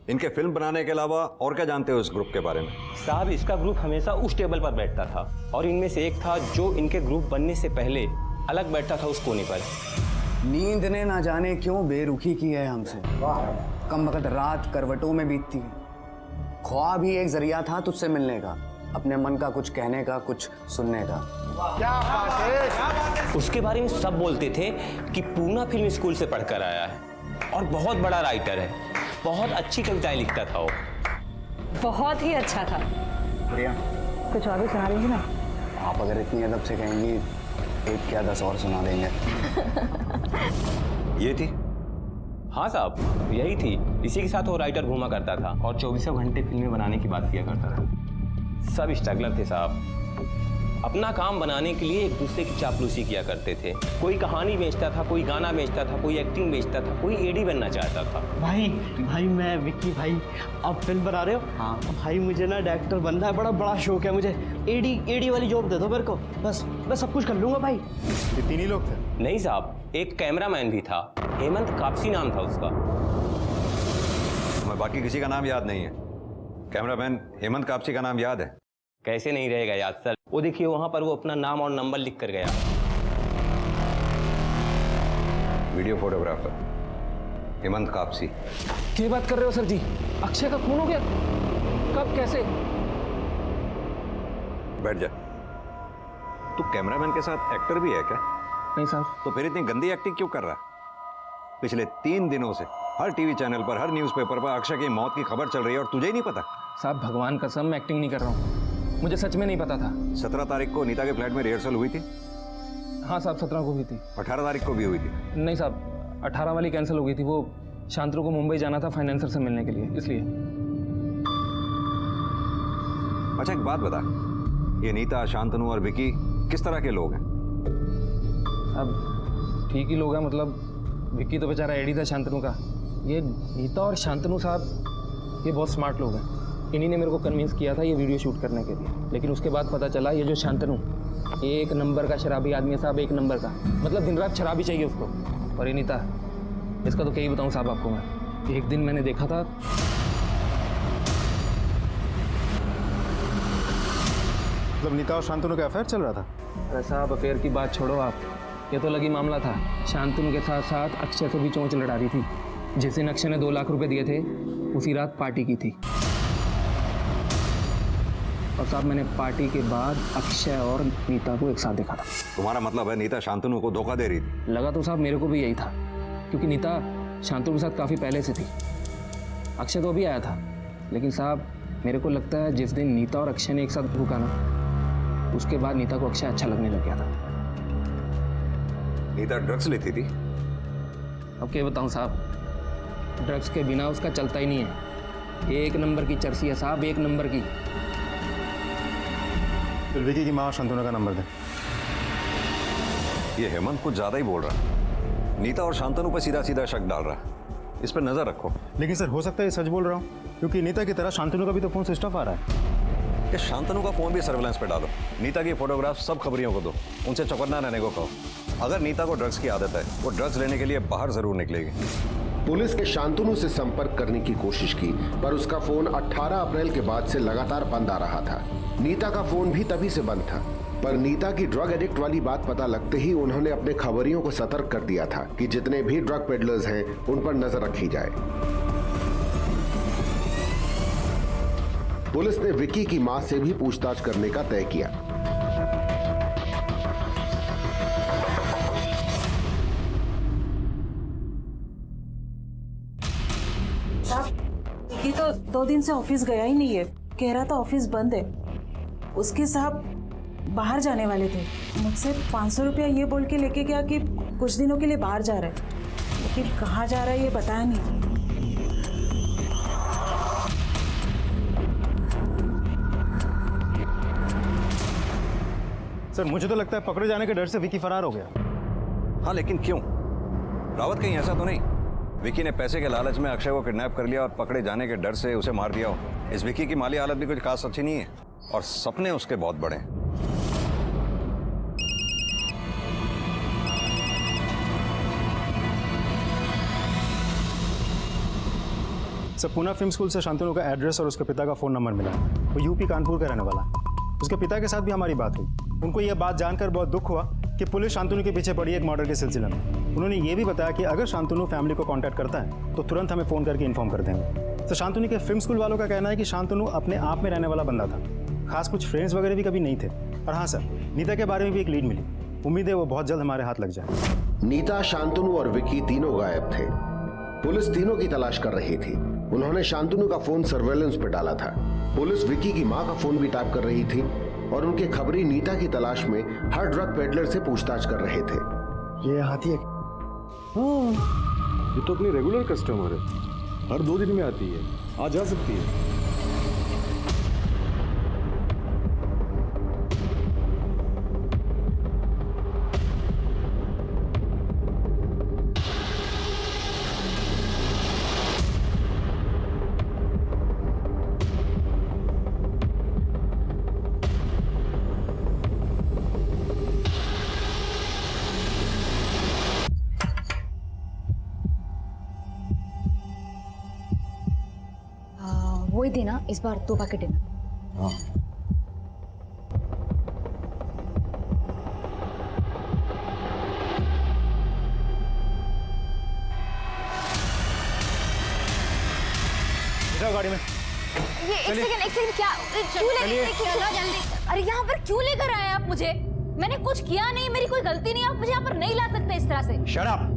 इनके फिल्म बनाने के अलावा और क्या जानते हो इस ग्रुप के बारे में? साहब, इसका ग्रुप हमेशा उस टेबल पर बैठता था, और इनमें से एक था जो इनके ग्रुप बनने से पहले अलग बैठता था उस कोने पर। नींद ने ना जाने क्यों बेरुखी की है हमसे। कम वक्त रात करवटों में बीतती है। ख्वाब ही एक जरिया था तुझसे मिलने का, अपने मन का कुछ कहने का, कुछ सुनने का। क्या बात है? उसके बारे में सब बोलते थे कि पूना फिल्म स्कूल से पढ़कर आया है और बहुत बड़ा राइटर है, बहुत अच्छी कविताएं लिखता था वो। बहुत ही अच्छा था। प्रिया, कुछ और भी सुना दीजिए ना। आप अगर इतनी अदब से कहेंगी, एक क्या 10 और सुना देंगे। ये थी? हाँ साहब, यही थी। इसी के साथ वो राइटर घूमा करता था और 24 घंटे फिल्में बनाने की बात किया करता था। सब स्ट्रगलर थे साहब, अपना काम बनाने के लिए एक दूसरे की चापलूसी किया करते थे। कोई कहानी बेचता था, कोई गाना बेचता था, कोई एक्टिंग बेचता था, कोई एडी बनना चाहता था। भाई मैं विक्की भाई, आप फिल्म बना रहे हो? हाँ भाई, मुझे ना डायरेक्टर बनना है, बड़ा शौक है मुझे। एडी वाली जॉब दे दो मेरे को, बस मैं सब कुछ कर लूंगा भाई। ये 3 ही लोग थे? नहीं साहब, एक कैमरामैन भी था, हेमंत कापसी नाम था उसका। मैं बाकी किसी का नाम याद नहीं है, कैमरामैन हेमंत कापसी का नाम याद है। कैसे नहीं रहेगा याद सर? वो देखिए वहां पर वो अपना नाम और नंबर लिख कर गया। Video photographer Hemant Kapsi. क्या बात कर रहे हो सर जी? अक्षय का खून हो गया? कब, कैसे? बैठ जा। तू कैमरामैन के साथ एक्टर भी है क्या? नहीं साहब। तो फिर इतनी गंदी एक्टिंग क्यों कर रहा है? पिछले 3 दिनों से हर टीवी चैनल पर, हर न्यूज़पेपर पर अक्षय की मौत की खबर चल रही है और तुझे ही नहीं पता? साहब, भगवान कसम मैं एक्टिंग नहीं कर रहा हूँ, मुझे सच में नहीं पता था। 17 तारीख को नीता के फ्लैट में रिहर्सल हुई थी? हाँ साहब, 17 को हुई थी। 18 तारीख को भी हुई थी? नहीं साहब, 18 वाली कैंसिल हो गई थी। वो शांतनु को मुंबई जाना था फाइनेंसर से मिलने के लिए, इसलिए। अच्छा एक बात बता, ये नीता, शांतनु और विकी किस तरह के लोग हैं? अब ठीक ही लोग हैं, मतलब विक्की तो बेचारा एडी था शांतनु का। ये नीता और शांतनु साहब ये बहुत स्मार्ट लोग हैं। इन्हीं ने मेरे को कन्विंस किया था ये वीडियो शूट करने के लिए, लेकिन उसके बाद पता चला ये जो शांतनु 1 नंबर का शराबी आदमी है साहब, 1 नंबर का। मतलब दिन रात शराबी चाहिए उसको। और ये नीता, इसका तो क्या ही बताऊँ साहब आपको मैं। एक दिन मैंने देखा था, मतलब नीता और शांतनु का अफेयर चल रहा था? अरे साहब, अफेयर की बात छोड़ो आप, ये तो लगी मामला था। शांतनु के साथ साथ अक्षय से भी चोंच लड़ा रही थी। जिस दिन अक्षय ने 2 लाख रुपए दिए थे, उसी रात पार्टी की थी। और साहब मैंने पार्टी के बाद अक्षय और नीता को एक साथ देखा था। तुम्हारा मतलब है नीता शांतनु को धोखा दे रही थी? लगा तो साहब मेरे को भी यही था, क्योंकि नीता शांतनु के साथ काफ़ी पहले से थी। अक्षय तो अभी आया था, लेकिन साहब मेरे को लगता है जिस दिन नीता और अक्षय ने एक साथ रुका ना, उसके बाद नीता को अक्षय अच्छा लगने लग गया था। नीता ड्रग्स लेती थी? अब क्या बताऊं साहब, ड्रग्स के बिना उसका चलता ही नहीं है। एक नंबर की चर्सी है साहब, एक नंबर की। फिर विकी की माँ शांतनु का नंबर दे। ये हेमंत कुछ ज्यादा ही बोल रहा है। नीता और शांतनु पर सीधा सीधा शक डाल रहा है। इस पर नजर रखो। लेकिन सर हो सकता है ये सच बोल रहा हूँ, क्योंकि नीता की तरह शांतनु का भी तो फोन स्विच ऑफ आ रहा है। कि शांतनु का फोन भी सर्विलांस पे डालो। नीता की फोटोग्राफ सब खबरियों को दो, उनसे चौकन्ना रहने को कहो। अगर नीता को ड्रग्स की आदत है, वो ड्रग्स लेने के लिए बाहर जरूर निकलेगी। पुलिस ने शांतनु से संपर्क करने की कोशिश की, पर उसका फोन 18 अप्रैल के बाद से लगातार बंद आ रहा था। नीता का फोन भी तभी से बंद था, पर नीता की ड्रग एडिक्ट वाली बात पता लगते ही उन्होंने अपने खबरियों को सतर्क कर दिया था कि जितने भी ड्रग पेडलर्स हैं उन पर नजर रखी जाए। पुलिस ने विकी की मां से भी पूछताछ करने का तय किया। विकी तो 2 दिन से ऑफिस गया ही नहीं है, कह रहा था ऑफिस बंद है। उसके साहब बाहर जाने वाले थे, मुझसे 500 रुपया ये बोल के लेके गया कि कुछ दिनों के लिए बाहर जा रहा है, लेकिन कहाँ जा रहा है ये बताया नहीं। सर मुझे तो लगता है पकड़े जाने के डर से विकी फरार हो गया। हाँ, लेकिन क्यों? रावत कहीं ऐसा तो नहीं विकी ने पैसे के लालच में अक्षय को किडनैप कर लिया और पकड़े जाने के डर से उसे मार दिया हो? इस विकी की माली हालत भी कुछ खास अच्छी नहीं है और सपने उसके बहुत बड़े हैं। सर पूना फिल्म स्कूल से शांतनु का एड्रेस और उसके पिता का फोन नंबर मिला। वो यूपी कानपुर का रहने वाला है। उसके पिता के साथ भी हमारी बात हुई। उनको यह बात जानकर बहुत दुख हुआ कि पुलिस शांतनु के पीछे पड़ी एक मर्डर के सिलसिले में। उन्होंने ये भी बताया कि अगर शांतनु फैमिली को कांटेक्ट करता है तो तुरंत हमें फ़ोन करके इन्फॉर्म कर देंगे। तो शांतनु के फिल्म स्कूल वालों का कहना है कि शांतनु अपने आप में रहने वाला बंदा था, खास कुछ फ्रेंड्स वगैरह भी कभी नहीं थे। और हाँ सर, नीता के बारे में भी एक लीड मिली। उम्मीद है वो बहुत जल्द हमारे हाथ लग जाए। नीता, शांतनु और विकी तीनों गायब थे। पुलिस तीनों की तलाश कर रही थी। उन्होंने शांतनु का फोन सर्वेलेंस पे डाला था। पुलिस विकी की मां का फोन भी टैप कर रही थी और उनके खबरी नीता की तलाश में हर ड्रग पेडलर से पूछताछ कर रहे थे। ये हाथी है? हाँ, ये तो अपनी रेगुलर कस्टमर है, हर 2 दिन में आती है, आ जा सकती है। वही देना इस बार 2 पैकेट देना। हाँ। गाड़ी में ये एक सेकंड क्या क्यों जल्दी। अरे यहाँ पर क्यों लेकर आए आप मुझे? मैंने कुछ किया नहीं, मेरी कोई गलती नहीं। आप मुझे यहाँ पर नहीं ला सकते इस तरह से। Shut up.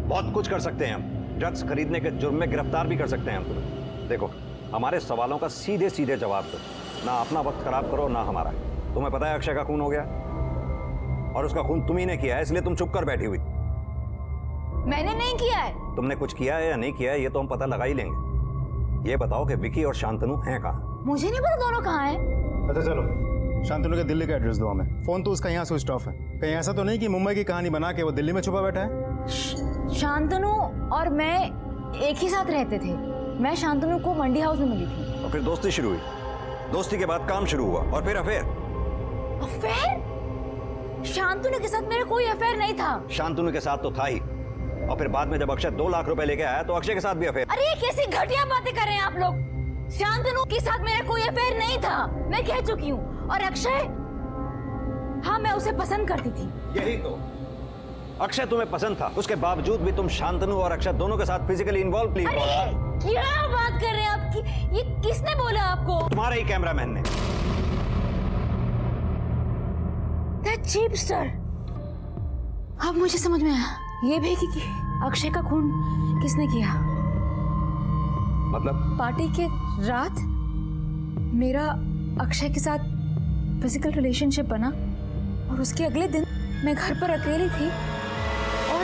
बहुत कुछ कर सकते हैं हम। ड्रग्स खरीदने के जुर्म में गिरफ्तार भी कर सकते हैं हम तुम्हें। देखो, हमारे सवालों का सीधे सीधे जवाब दो, ना अपना वक्त खराब करो ना हमारा। तुम्हें पता है अक्षय का खून हो गया और उसका खून तुम ही ने किया है, इसलिए तुम चुप कर बैठी हुई। मैंने नहीं किया है। तुमने कुछ किया है या नहीं किया है ये तो हम पता लगा ही लेंगे। ये बताओ कि विकी और शांतनु हैं कहाँ? मुझे नहीं पता दोनों कहाँ हैं। अच्छा चलो, शांतनु के दिल्ली का एड्रेस दो हमें। फोन तो उसका यहाँ स्विच ऑफ है। कहीं ऐसा तो नहीं कि मुंबई की कहानी बना के वो दिल्ली में छुपा बैठा है? शांतनु और मैं एक ही साथ रहते थे। मैं शांतनु को मंडी हाउस में मिली थी। और फिर दोस्ती शुरू हुई। दोस्ती के बाद काम शुरू हुआ और फिर अफेयर। अफेयर? शांतनु के साथ मेरा कोई अफेयर नहीं था। शांतनु के साथ तो था ही, और फिर बाद में जब अक्षय 2 लाख रुपए लेके आया तो अक्षय के साथ भी अफेयर। अरे ये कैसी घटिया बातें कर रहे हैं आप लोग। शांतनु के साथ मेरा कोई अफेयर नहीं था, मैं कह चुकी हूँ। और अक्षय, हाँ मैं उसे पसंद करती थी। यही तो, अक्षय तुम्हें पसंद था, उसके बावजूद भी तुम शांतनु और अक्षय दोनों के साथ फिजिकली इन्वॉल्व थी। क्या बात कर रहे हैं आप? ये किसने बोला आपको? तुम्हारे ही कैमरामैन ने। That cheapster! अब मुझे समझ में आया, ये भी कि अक्षय का खून किसने किया। मतलब? पार्टी के रात मेरा अक्षय के साथ फिजिकल रिलेशनशिप बना और उसके अगले दिन मैं घर पर अकेली थी और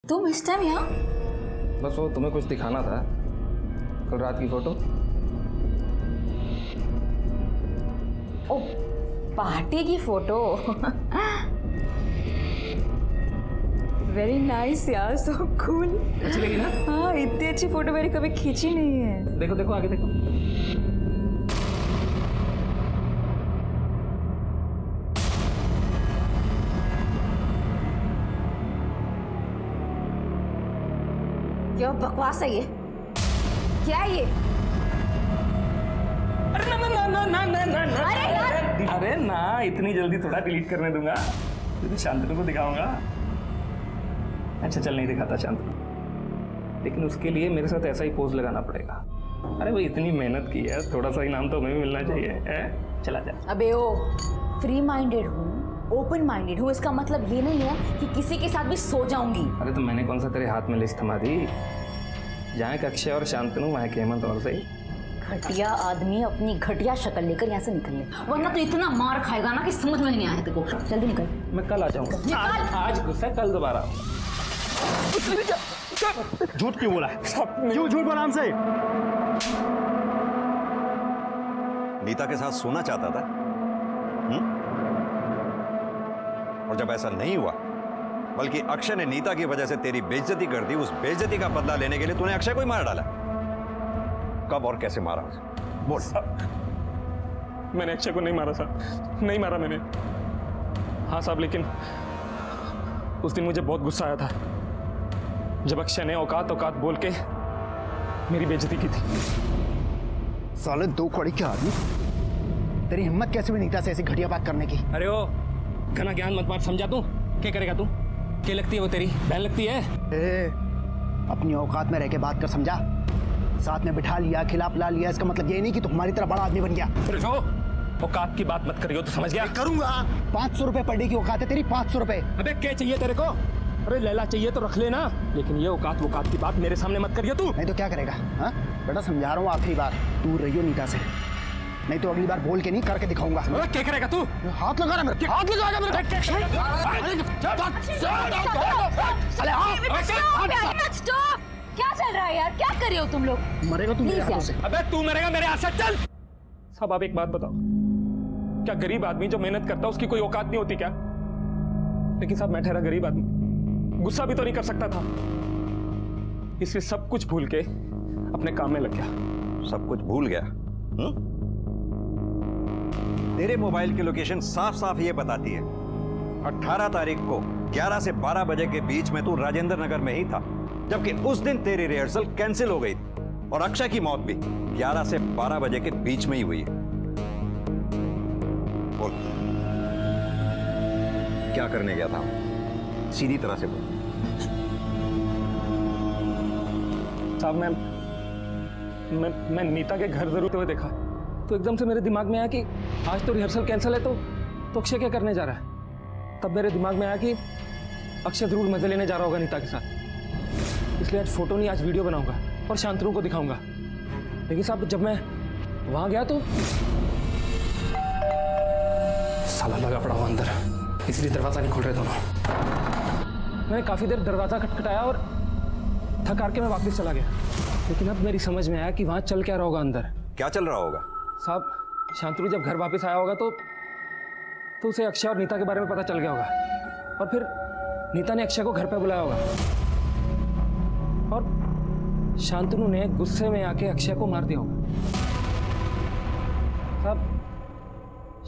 तुम इस टाइम यहाँ? बस वो तुम्हें कुछ दिखाना था, कल रात की फोटो। ओ, पार्टी की फोटो। वेरी नाइस यार, सो कूल। अच्छी लगी ना? हाँ, इतनी अच्छी फोटो मैंने कभी खींची नहीं है। देखो देखो आगे देखो। क्या बकवास है ये? क्या है ये? अरे ना ना ना ना ना ना ना ना। अरे यार! अरे ना, इतनी जल्दी थोड़ा डिलीट करने दूंगा। तुझे शांतनु को दिखाऊंगा। अच्छा चल, नहीं दिखाता शांतनु, लेकिन उसके लिए मेरे साथ ऐसा ही पोज लगाना पड़ेगा। अरे भाई इतनी मेहनत की है, थोड़ा सा इनाम तो हमें भी मिलना चाहिए। है? चला जा। अबे ओ, फ्री माइंडेड हूँ, ओपन माइंडेड हूँ, इसका मतलब ये नहीं है कि किसी के साथ भी सो जाऊंगी। अरे तो मैंने कौन सा तेरे हाथ में लिस्ट थमा दी? जहाँ एक अक्षय और शांतनु, वहाँ एक हेमंत और सही। घटिया आदमी अपनी घटिया शक्ल लेकर यहाँ से निकल ले, वरना तो इतना मार खाएगा ना कि समझ में नहीं आया तेरे को। जल्दी निकल। मैं कल आ जाऊंगा। आज गुस्सा, कल दोबारा। झूठ क्यों बोला? क्यों झूठ बोला हमसे? नीता के साथ सोना चाहता था, और जब ऐसा नहीं हुआ, बल्कि अक्षय ने नीता की वजह से तेरी बेइज्जती कर दी, उस बेइज्जती का बदला लेने के लिए तूने अक्षय को ही मार डाला। कब और कैसे मारा उसे? बोल। मैंने अक्षय को नहीं मारा साहब, नहीं मारा मैंने। हाँ साहब, लेकिन उस दिन मुझे बहुत गुस्सा आया था जब अक्षय ने औकात औकात बोल के मेरी बेइज्जती की थी। साले दो कौड़ी के आदमी, तेरी हिम्मत कैसे हुई नीता से ऐसी घटिया बात करने की? अरे ओ, घना ज्ञान मत मार, समझा तू? क्या करेगा तू? क्या लगती है वो तेरी बहन लगती है? अपनी औकात में रह के बात कर, समझा? साथ में बिठा लिया, खिला पिला लिया, इसका मतलब ये नहीं कि तू हमारी तरह बड़ा आदमी बन गया। औकात की बात मत करियो, तो समझ गया? करूंगा। 500 रुपए पर डे की औकात है तेरी, 500 रुपए। अबे क्या चाहिए तेरे को? अरे लैला चाहिए तो रख लेना, लेकिन ये औकात वकात की बात मेरे सामने मत करियो तू। नहीं तो क्या करेगा? हाँ बेटा, समझा रहा हूँ आखिरी बार, दूर रहियो नीता से, नहीं तो अगली बार बोल के नहीं करके दिखाऊंगा। क्या करेगा तू? हाथ लगा रहा मेरे, हाथ लगा मेरे। क्या चल रहा है यार? क्या कर रहे हो तुम लोग? मरेगा तू मेरे हाथों से। अबे तू मरेगा मेरे हाथ से। चल साहब, आप एक बात बताओ, क्या गरीब आदमी जो मेहनत करता है उसकी कोई औकात नहीं होती क्या? लेकिन साहब मैं ठहरा गरीब आदमी, गुस्सा भी तो नहीं कर सकता था, इसलिए सब कुछ भूल के अपने काम में लग गया। सब कुछ भूल गया? तेरे मोबाइल की लोकेशन साफ साफ ये बताती है 18 तारीख को 11 से 12 बजे के बीच में तू राजेंद्र नगर में ही था, जबकि उस दिन तेरी रिहर्सल कैंसिल हो गई थी और अक्षय की मौत भी 11 से 12 बजे के बीच में ही हुई है। बोल, क्या करने गया था? सीधी तरह से बोल। साहब मैं नीता के घर जरूर हुए देखा, तो एकदम से मेरे दिमाग में आया कि आज तो रिहर्सल कैंसिल है, तो अक्षय क्या करने जा रहा है? तब मेरे दिमाग में आया कि अक्षय जरूर मजे लेने जा रहा होगा नीता के साथ, इसलिए आज फोटो नहीं, आज वीडियो बनाऊंगा और शांतनु को दिखाऊंगा। लेकिन साहब जब मैं वहां गया तो साला लगा पड़ा हुआ अंदर, इसलिए दरवाजा नहीं खोल रहे दोनों। मैंने काफी देर दरवाजा खटखटाया और थक हार के मैं वापस चला गया, लेकिन अब मेरी समझ में आया कि वहां चल क्या रहा होगा अंदर। क्या चल रहा होगा? साहब शांतनु जब घर वापस आया होगा तो उसे अक्षय और नीता के बारे में पता चल गया होगा, और फिर नीता ने अक्षय को घर पे बुलाया होगा और शांतनु ने गुस्से में आके अक्षय को मार दिया होगा। साहब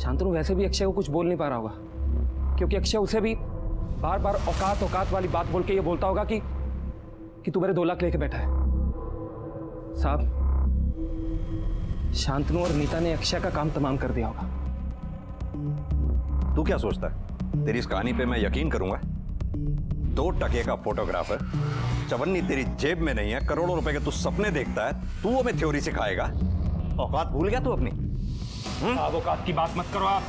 शांतनु वैसे भी अक्षय को कुछ बोल नहीं पा रहा होगा, क्योंकि अक्षय उसे भी बार बार औकात औकात वाली बात बोल के ये बोलता होगा कि तू मेरे 2 लाख लेके बैठा है। साहब शांतनु और नीता ने अक्षय का काम तमाम कर दिया होगा। तू क्या सोचता है तेरी इस कहानी पे मैं यकीन करूंगा? 2 टके का फोटोग्राफर, चवन्नी तेरी जेब में नहीं है, करोड़ों रुपए के तू सपने देखता है, तू हमें थ्योरी सिखाएगा? औकात भूल गया तू अपनी? आप औकात की बात मत करो आप।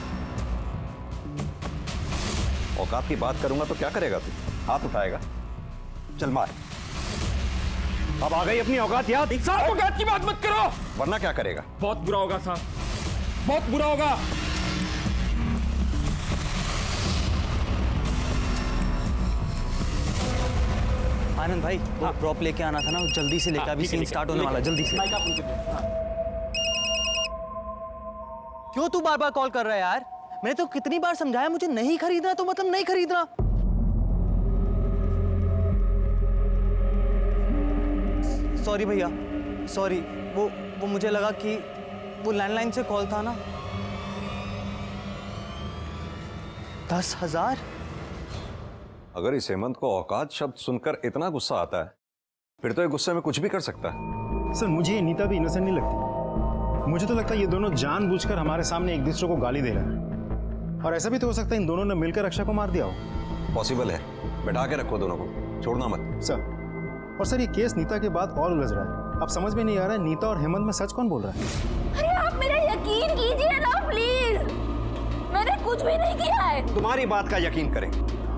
औकात की बात करूंगा तो क्या करेगा तू? हाथ उठाएगा? चल मार। अब आ गई अपनी औकात याद? साहब औकात की बात मत करो, वरना क्या करेगा? बहुत बुरा होगा साहब, बहुत बुरा होगा। आनंद भाई, वो प्रॉप लेके आना था ना, जल्दी से लेके, अभी सीन स्टार्ट होने वाला, जल्दी से। क्यों तू बार बार कॉल कर रहा है यार? मैंने तो कितनी बार समझाया, मुझे नहीं खरीदना तो मतलब नहीं खरीदना। सॉरी भैया, सॉरी। वो मुझे लगा कि वो लैंडलाइन से कॉल था ना। 10,000? अगर इस हेमंत को औकात शब्द सुनकर इतना गुस्सा आता है, फिर तो ये गुस्से में कुछ भी कर सकता है। सर, मुझे ये नीता भी इनोसेंट नहीं लगती। मुझे तो लगता है ये दोनों जानबूझकर हमारे सामने एक दूसरे को गाली दे रहे हैं, और ऐसा भी तो हो सकता है इन दोनों ने मिलकर अक्षय को मार दिया हो। पॉसिबल है, बैठा के रखो दोनों को, छोड़ना मत। सर, और सर ये केस नीता के बाद और उलझ रहा है। अब समझ में नहीं आ रहा है नीता और हेमंत में सच कौन बोल रहा है। अरे आप मेरा यकीन कीजिए ना प्लीज, मैंने कुछ भी नहीं किया है। तुम्हारी बात का यकीन करें?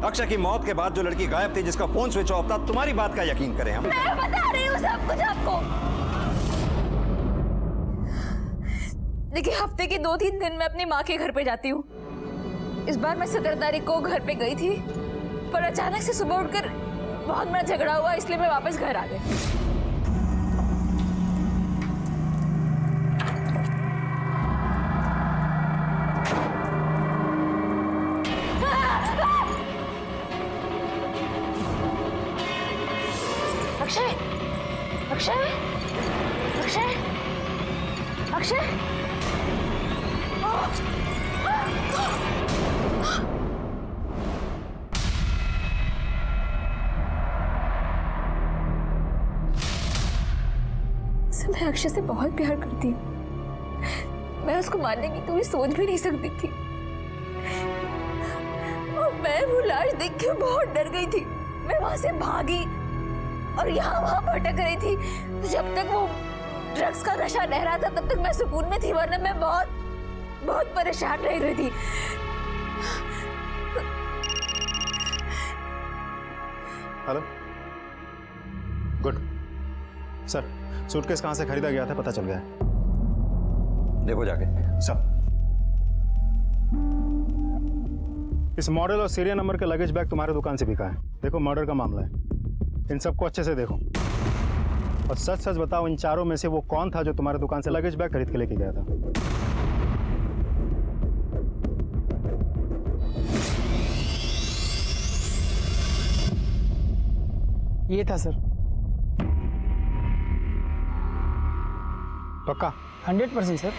अक्षय की मौत के बाद जो लड़की गायब थी, जिसका फोन स्विच ऑफ था, तुम्हारी बात का यकीन करें हम? मैं बता रही हूँ सब कुछ आपको। देखिए, हफ्ते के 2-3 दिन मैं अपनी माँ के घर पे जाती हूँ। इस बार मैं 17 तारीख को घर पे गई थी, पर अचानक से सुबह उठकर बहुत बड़ा झगड़ा हुआ, इसलिए मैं वापस घर आ गई। अक्षय, अक्षय, अक्षय, अक्षय, मैं अक्षय से बहुत प्यार करती हूँ। मैं उसको मारने की कभी सोच भी नहीं सकती थी, और मैं वो लाश देख के बहुत डर गई थी। मैं वहां से भागी और यहाँ वहां भटक रही थी। जब तक वो ड्रग्स का नशा रह रहा था, तब तक मैं सुकून में थी, वरना मैं बहुत बहुत परेशान रह रही थी। Hello, good sir. सूटकेस कहाँ से खरीदा गया था पता चल गया है। देखो जाके। सर, इस मॉडल और सीरियल नंबर के लगेज बैग तुम्हारे दुकान से बिका है। देखो, मर्डर का मामला है, इन सबको अच्छे से देखो, और सच सच बताओ, इन चारों में से वो कौन था जो तुम्हारे दुकान से लगेज बैग खरीद के लेके गया था? ये था सर। पक्का? 100% सर।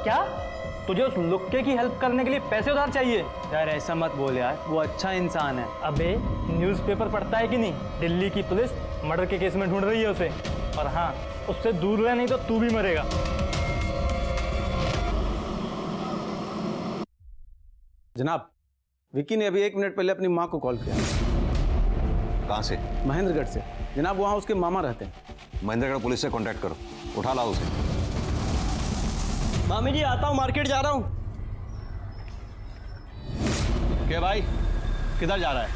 क्या तुझे उस लुक्के की हेल्प करने के लिए पैसे उधार चाहिए? यार ऐसा मत बोल यार, वो अच्छा इंसान है। अबे, न्यूज़पेपर पढ़ता है कि नहीं? दिल्ली की पुलिस मर्डर के केस में ढूंढ रही है उसे, और हाँ, उससे दूर रह, नहीं तो तू भी मरेगा। जनाब, विकी ने अभी 1 मिनट पहले अपनी माँ को कॉल किया। कहाँ से? महेंद्रगढ़ से। जनाब, वहाँ उसके मामा रहते हैं। महेंद्रगढ़ पुलिस से कांटेक्ट करो, उठा लाओ उसे। मामी जी, आता हूँ, मार्केट जा रहा हूँ। क्या भाई, किधर जा रहा है?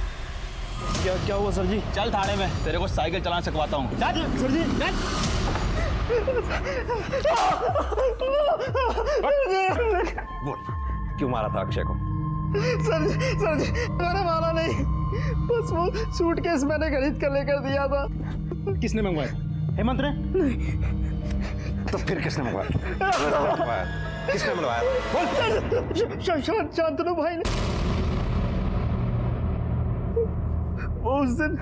क्या हुआ सर जी? चल थाने में, तेरे को साइकिल चलाना सिखवाता हूँ। सर जी, बोल, क्यों मारा था अक्षय को? सर जी, मैंने मारा नहीं, बस वो सूटकेस मैंने खरीद कर लेकर दिया था। किसने मंगवाया? हेमंत ने? तो फिर किसने मंगवाया? किसने मंगवाया? बोल। शांतनु भाई ने। वो उस दिन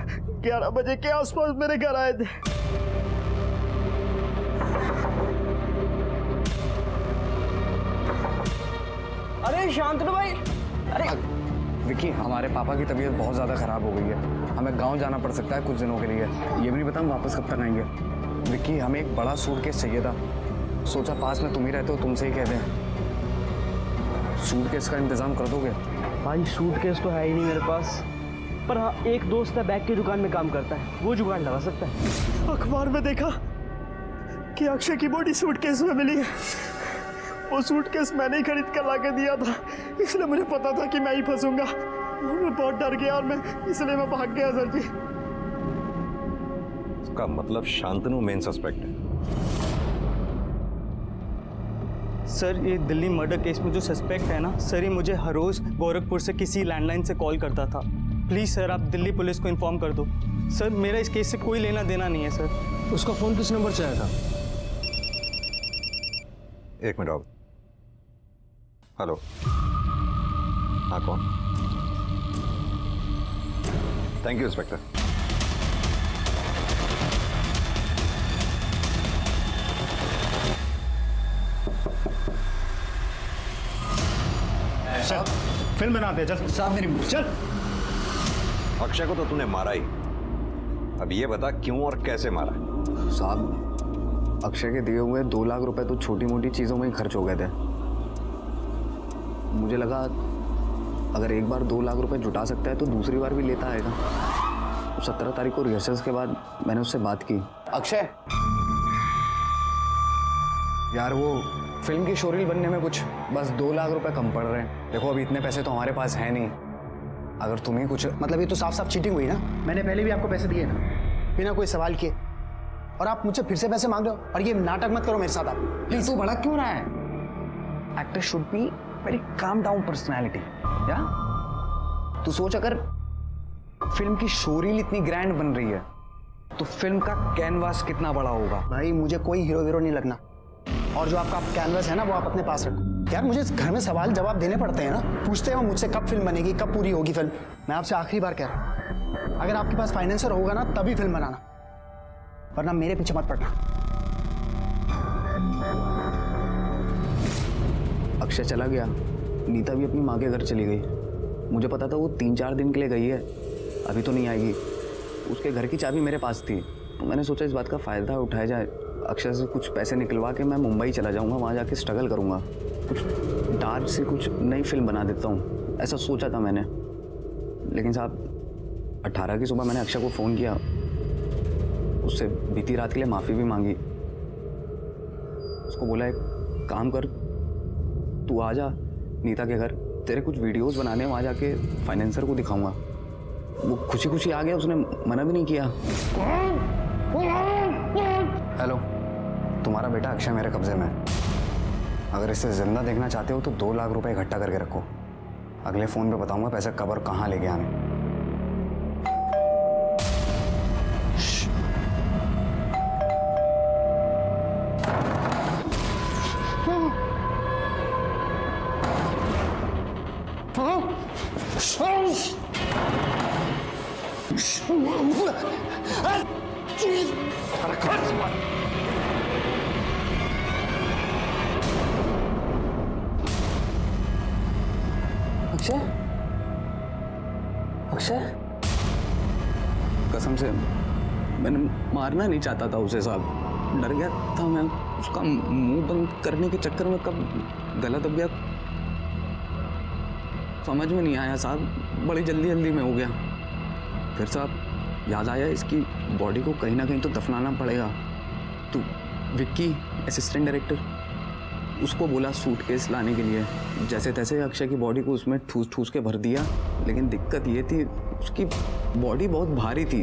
11 बजे के आसपास मेरे घर आए थे। अरे शांतनु भाई, अरे विकी, हमारे पापा की तबीयत बहुत ज्यादा खराब हो गई है, हमें गांव जाना पड़ सकता है कुछ दिनों के लिए। ये भी नहीं पता हम वापस कब तक आएंगे। विक्की, हमें एक बड़ा सूटकेस चाहिए था, सोचा पास में तुम ही रहते हो, तुमसे ही कह दें। सूटकेस का इंतजाम कर दोगे? भाई सूटकेस तो है ही नहीं मेरे पास, पर हाँ एक दोस्त है बैग की दुकान में काम करता है, वो जुगाड़ लगा सकता है। अखबार में देखा कि अक्षय की बॉडी सूटकेस में मिली है। वो सूटकेस मैंने ही खरीद कर लाके दिया था, इसलिए मुझे पता था कि मैं ही फंसूंगा। मैं बहुत डर गया और मैं इसलिए मैं भाग गया सर जी। इसका मतलब शांतनु मेन सस्पेक्ट है। सर ये दिल्ली मर्डर केस में जो सस्पेक्ट है ना सर, ये मुझे हर रोज गोरखपुर से किसी लैंडलाइन से कॉल करता था। प्लीज़ सर आप दिल्ली पुलिस को इन्फॉर्म कर दो। सर मेरा इस केस से कोई लेना देना नहीं है सर। उसका फोन किस नंबर से आया था? एक मिनट आओ। हेलो, हाँ कौन? Thank you inspector. फिल्म बनाते हैं, चल साहब मेरी चल। अक्षय को तो तूने मारा ही, अब ये बता क्यों और कैसे मारा? साहब, अक्षय के दिए हुए 2 लाख रुपए तो छोटी मोटी चीज़ों में ही खर्च हो गए थे। मुझे लगा अगर एक बार 2 लाख रुपए जुटा सकता है तो दूसरी बार भी लेता आएगा। 17 तारीख को रिहर्सल्स के बाद मैंने उससे बात की। अक्षय यार, वो फिल्म की शोरील बनने में कुछ बस 2 लाख रुपए कम पड़ रहे हैं। देखो अभी इतने पैसे तो हमारे पास है नहीं, अगर तुम्हें कुछ मतलब ये तो साफ साफ चीटिंग हुई ना। मैंने पहले भी आपको पैसे दिए ना, बिना कोई सवाल किए, और आप मुझसे फिर से पैसे मांग रहे हो। और ये नाटक मत करो मेरे साथ आप प्लीज। तू भड़क क्यों रहा है? Actor should be very calm down personality. या तू सोच, अगर फिल्म की शोरील इतनी ग्रैंड बन रही है तो फिल्म का कैनवास कितना बड़ा होगा। भाई मुझे कोई हीरो नहीं लगना, और जो आपका कैनवस है ना वो आप अपने पास रखो। यार मुझे इस घर में सवाल जवाब देने पड़ते हैं ना, पूछते हैं वो मुझसे कब फिल्म बनेगी, कब पूरी होगी फिल्म। मैं आपसे आखिरी बार कह रहा हूँ, अगर आपके पास फाइनेंसर होगा ना तभी फिल्म बनाना, वरना मेरे पीछे मत पड़ना। अक्षय चला गया, नीता भी अपनी माँ के घर चली गई। मुझे पता था वो 3-4 दिन के लिए गई है, अभी तो नहीं आएगी। उसके घर की चाबी मेरे पास थी, तो मैंने सोचा इस बात का फ़ायदा उठाया जाए। अक्षय से कुछ पैसे निकलवा के मैं मुंबई चला जाऊंगा, वहाँ जाके स्ट्रगल करूंगा, कुछ डार्क से कुछ नई फिल्म बना देता हूँ, ऐसा सोचा था मैंने। लेकिन साहब 18 की सुबह मैंने अक्षय को फ़ोन किया, उससे बीती रात के लिए माफ़ी भी मांगी। उसको बोला एक काम कर, तू आ जा नीता के घर, तेरे कुछ वीडियोस बनाने, वहाँ जाके फाइनेंसर को दिखाऊंगा। वो खुशी खुशी आ गया, उसने मना भी नहीं किया। हेलो, तुम्हारा बेटा अक्षय मेरे कब्जे में है। अगर इसे जिंदा देखना चाहते हो तो 2 लाख रुपए इकट्ठा करके रखो, अगले फ़ोन पे बताऊंगा पैसे कब और कहाँ लेके आने। अक्षय, अक्षय, कसम से मैंने मारना नहीं चाहता था उसे साहब, डर गया था मैं। उसका मुंह बंद करने के चक्कर में कब गला दब गया समझ में नहीं आया साहब, बड़ी जल्दी में हो गया। फिर साहब याद आया इसकी बॉडी को कहीं ना कहीं तो दफनाना पड़ेगा। तो विक्की असिस्टेंट डायरेक्टर, उसको बोला सूटकेस लाने के लिए, जैसे तैसे अक्षय की बॉडी को उसमें ठूस के भर दिया। लेकिन दिक्कत ये थी उसकी बॉडी बहुत भारी थी,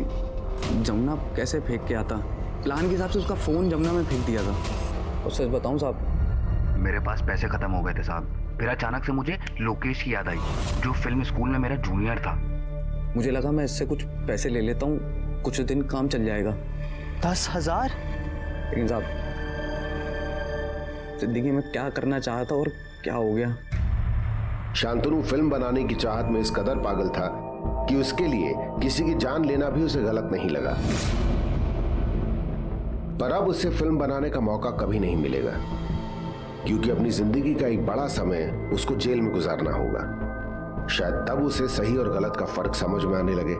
जमुना कैसे फेंक के आता। प्लान के हिसाब से उसका फ़ोन जमुना में फेंक दिया था। और सच बताऊं साहब, मेरे पास पैसे ख़त्म हो गए थे साहब। फिर अचानक से मुझे लोकेश की याद आई, जो फिल्म स्कूल में मेरा जूनियर था। मुझे लगा मैं इससे कुछ पैसे ले लेता हूँ, कुछ दिन काम चल जाएगा। 10,000? लेकिन साहब जिंदगी में क्या करना चाहता और क्या हो गया। शांतनु फिल्म बनाने की चाहत में इस कदर पागल था कि उसके लिए किसी की जान लेना भी उसे गलत नहीं लगा। पर अब उसे फिल्म बनाने का मौका कभी नहीं मिलेगा, क्योंकि अपनी जिंदगी का एक बड़ा समय उसको जेल में गुजारना होगा। शायद तब उसे सही और गलत का फर्क समझ में आने लगे।